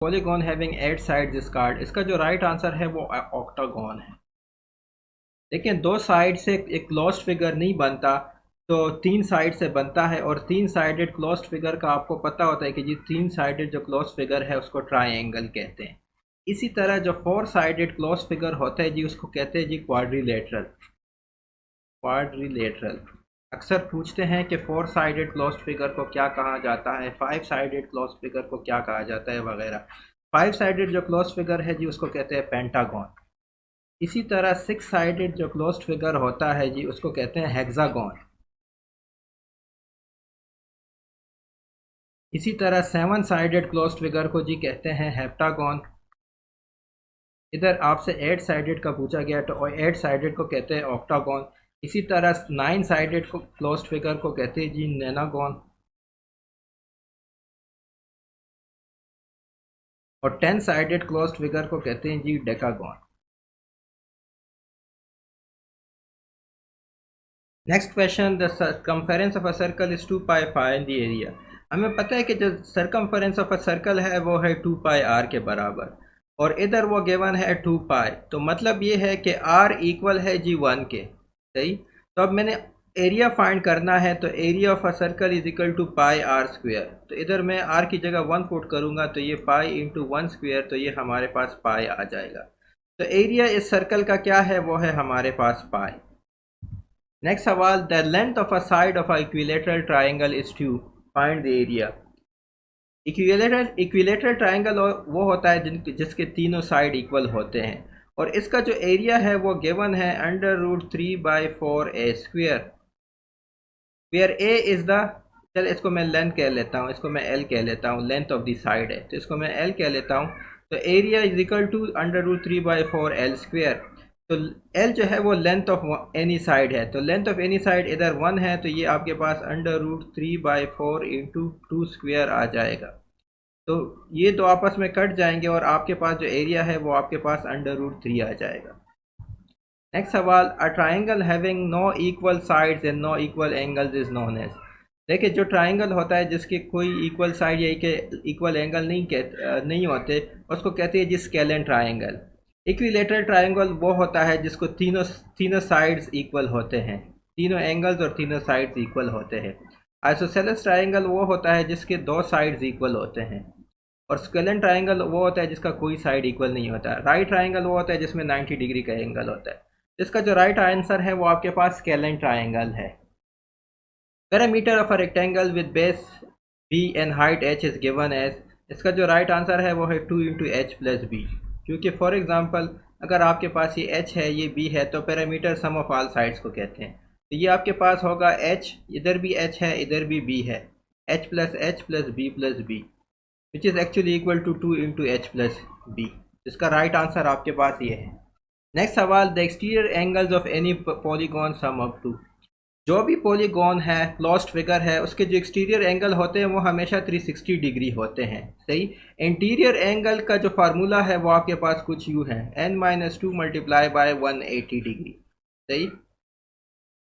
Polygon having 8 sides is called. इसका जो right answer है वो ऑक्टागॉन है। लेकिन दो साइड से एक क्लोज्ड फिगर नहीं बनता, तो तीन साइड से बनता है, और तीन साइडेड क्लोज्ड फिगर का आपको पता होता है कि जी तीन साइडेड जो क्लोज्ड फिगर है उसको ट्राइंगल कहते हैं। इसी तरह जो फोर साइडेड क्लोज्ड फिगर होता है जी उसको कहते हैं जी क्वाड्रिलेटरल। क्वाड्रिलेटरल अक्सर पूछते हैं कि फोर साइडेड क्लोज्ड फिगर को क्या कहा जाता है, फाइव साइडेड क्लोज्ड फिगर को क्या कहा जाता है वगैरह। फाइव साइडेड जो क्लोज्ड फिगर है जी उसको कहते हैं पेंटागॉन। इसी तरह सिक्स साइडेड जो क्लोज्ड फिगर होता है जी उसको कहते हैं हेक्सागॉन। इसी तरह सेवन साइडेड क्लोज्ड फिगर को जी कहते हैं हेप्टागॉन। इधर आपसे एट साइडेड का पूछा गया तो एट साइडेड को कहते हैं ऑक्टागॉन। इसी तरह नाइन साइडेड को क्लोज्ड फिगर को कहते हैं जी नेनागॉन। और टेन साइडेड क्लोज्ड फिगर को कहते हैं जी decagon. Next question, the circumference of a circle is 2 pi find the area. हमें पता है कि जो सर्कमफेरेंस ऑफ अ सर्कल है वो है 2 पाई आर के बराबर, और इधर वो गिवन है 2 पाई, तो मतलब ये है कि आर इक्वल है जी 1 के। सही। तो अब मैंने एरिया फाइंड करना है, तो area of a circle is equal to pi r square. तो इधर मैं आर की जगह 1 पुट करूंगा तो ये पाई इंटू 1 स्क्वेयर, तो ये हमारे पास पाई आ जाएगा। तो एरिया इस सर्कल का क्या है, वो है हमारे पास पाई। नेक्स्ट सवाल, the length of a side of a equilateral triangle is 2, find the area. Equilateral triangle वो होता है जिसके तीनों साइड इक्वल होते हैं, और इसका जो एरिया है वो गिवन है √3/4a², where A is the, चल इसको मैं लेंथ कह लेता हूँ, इसको मैं एल कह लेता हूँ, लेंथ ऑफ द साइड है तो इसको मैं एल कह लेता हूँ। तो area is equal to √3/4l²। तो एल जो है वो लेंथ ऑफ एनी साइड है, तो लेंथ ऑफ एनी साइड इधर 1 है, तो ये आपके पास √3/4 इंटू 2 स्क्वेयर आ जाएगा। तो ये दो आपस में कट जाएंगे और आपके पास जो एरिया है वो आपके पास √3 आ जाएगा। नेक्स्ट सवाल, a triangle having no equal sides and no equal angles is known as. देखिए जो ट्राइंगल होता है जिसके कोई इक्वल साइड या इक्वल एंगल नहीं होते, उसको कहते हैं जी स्केलेन ट्राइंगल। इक्विलेटरल ट्राइंगल वो होता है जिसको तीनों तीनों साइड्स इक्वल होते हैं, तीनों एंगल्स और तीनों साइड्स इक्वल होते हैं। आइसोसेलेस ट्राइंगल वो होता है जिसके दो साइड्स इक्वल होते हैं, और स्केलेन ट्राइंगल वो होता है जिसका कोई साइड इक्वल नहीं होता। राइट ट्राइंगल वो होता है जिसमें 90 डिग्री का एंगल होता है। इसका जो राइट आंसर है वो आपके पास स्केलेन ट्राइंगल है। Parameter of a rectangle with base B and height h is given as. इसका जो राइट आंसर है वो है 2 इंटू एच प्लस बी, क्योंकि फॉर एग्जांपल अगर आपके पास ये h है ये b है, तो parameter sum of all sides को कहते हैं। तो ये आपके पास होगा h, इधर भी h है इधर भी b है, h plus b plus b, which is actually equal to 2 into H plus B. इसका राइट आंसर आपके पास ये है। नेक्स्ट सवाल, the exterior angles of any polygon sum up to. जो भी पॉलीगॉन है क्लोज्ड फिगर है उसके जो एक्सटीरियर एंगल होते हैं वो हमेशा 360 डिग्री होते हैं। सही। इंटीरियर एंगल का जो फार्मूला है वो आपके पास कुछ यूँ है, n-2 मल्टीप्लाई बाय 180 डिग्री। सही।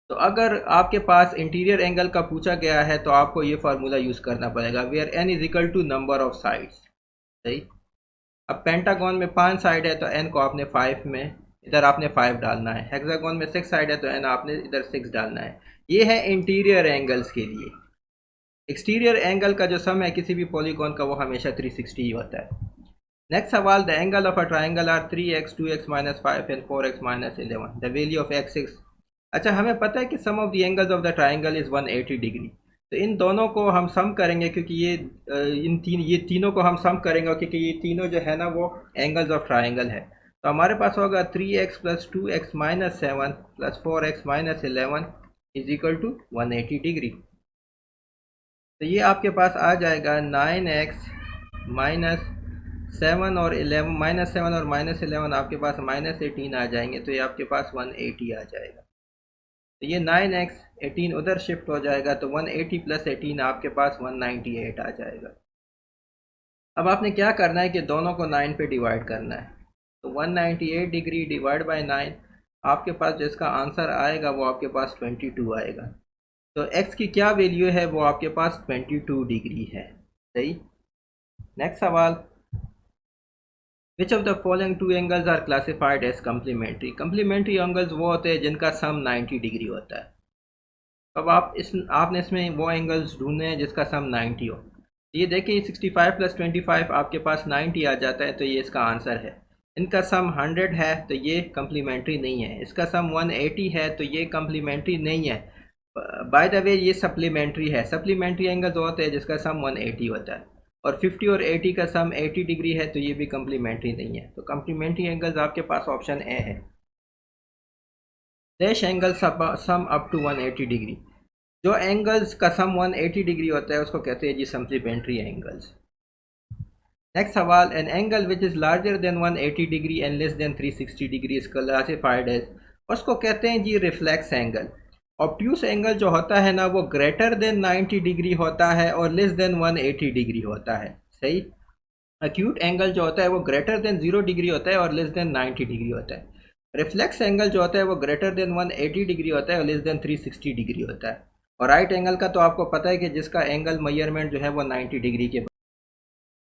तो अगर आपके पास इंटीरियर एंगल का पूछा गया है तो आपको ये फार्मूला यूज़ करना पड़ेगा, where n is equal to number of sides. सही। अब पेंटागन में 5 साइड है तो n को आपने 5 में, इधर आपने 5 डालना है। हेक्सागन में 6 साइड है तो n आपने इधर 6 डालना है। ये है इंटीरियर एंगल्स के लिए। एक्सटीरियर एंगल का जो सम है किसी भी पॉलीगॉन का वो हमेशा 360 ही होता है। नेक्स्ट सवाल, the angle of a triangle are 3x 2x minus 5 and 4x minus 11, the value of x 6। अच्छा हमें पता है कि sum of the angles of the triangle is 180 degree. तो इन दोनों को हम सम करेंगे, क्योंकि ये तीनों को हम सम करेंगे क्योंकि ये तीनों जो है ना वो एंगल्स ऑफ ट्राइंगल है। तो हमारे पास होगा 3x plus 2x minus 7 plus 4x minus 11 is equal to 180 degree. तो ये आपके पास आ जाएगा 9x माइनस 7 और 11, माइनस 7 और माइनस 11 आपके पास माइनस 18 आ जाएंगे, तो ये आपके पास 180 आ जाएगा। तो ये 9x 18 उधर शिफ्ट हो जाएगा, तो 180 प्लस 18 आपके पास 198 आ जाएगा। अब आपने क्या करना है कि दोनों को 9 पे डिवाइड करना है। तो 198 डिग्री डिवाइड बाय 9, आपके पास जो इसका आंसर आएगा वो आपके पास 22 आएगा। तो x की क्या वैल्यू है वो आपके पास 22 डिग्री है। सही। नेक्स्ट सवाल, which of the following two angles are classified as complementary. Complementary angles वो होते हैं जिनका सम 90 डिग्री होता है। अब आपने इसमें वो एंगल्स ढूंढने हैं जिसका सम 90 हो। ये देखिए 65 प्लस 25 आपके पास 90 आ जाता है, तो ये इसका आंसर है। इनका सम 100 है तो ये कम्प्लीमेंट्री नहीं है। इसका सम 180 है तो ये कम्प्लीमेंट्री नहीं है। बाय द वे ये सप्लीमेंट्री है। सप्लीमेंट्री एंगल्स होते हैं जिसका सम 180 होता है, और 50 और 80 का सम 80 डिग्री है तो ये भी कम्प्लीमेंट्री नहीं है। तो कम्प्लीमेंट्री एंगल्स आपके पास ऑप्शन ए है। Dash angle sum up to 180 degree. जो एंगल्स का सम 180 डिग्री होता है उसको कहते हैं जी सप्लीमेंट्री एंगल्स। नेक्स्ट सवाल, an angle which is larger than 180 degree and less than 360 degree is classified as. उसको कहते हैं जी रिफ्लेक्स एंगल। ऑब्ट्यूस एंगल जो होता है ना वो ग्रेटर देन 90 डिग्री होता है और लेस देन 180 डिग्री होता है। सही। एक्यूट एंगल जो होता है वो ग्रेटर देन 0 डिग्री होता है और लेस देन 90 डिग्री होता है। रिफ्लेक्स एंगल जो होता है वो ग्रेटर देन 180 डिग्री होता है और लेस देन 360 डिग्री होता है। और राइट एंगल का तो आपको पता है कि जिसका एंगल मेजरमेंट जो है वो 90 डिग्री के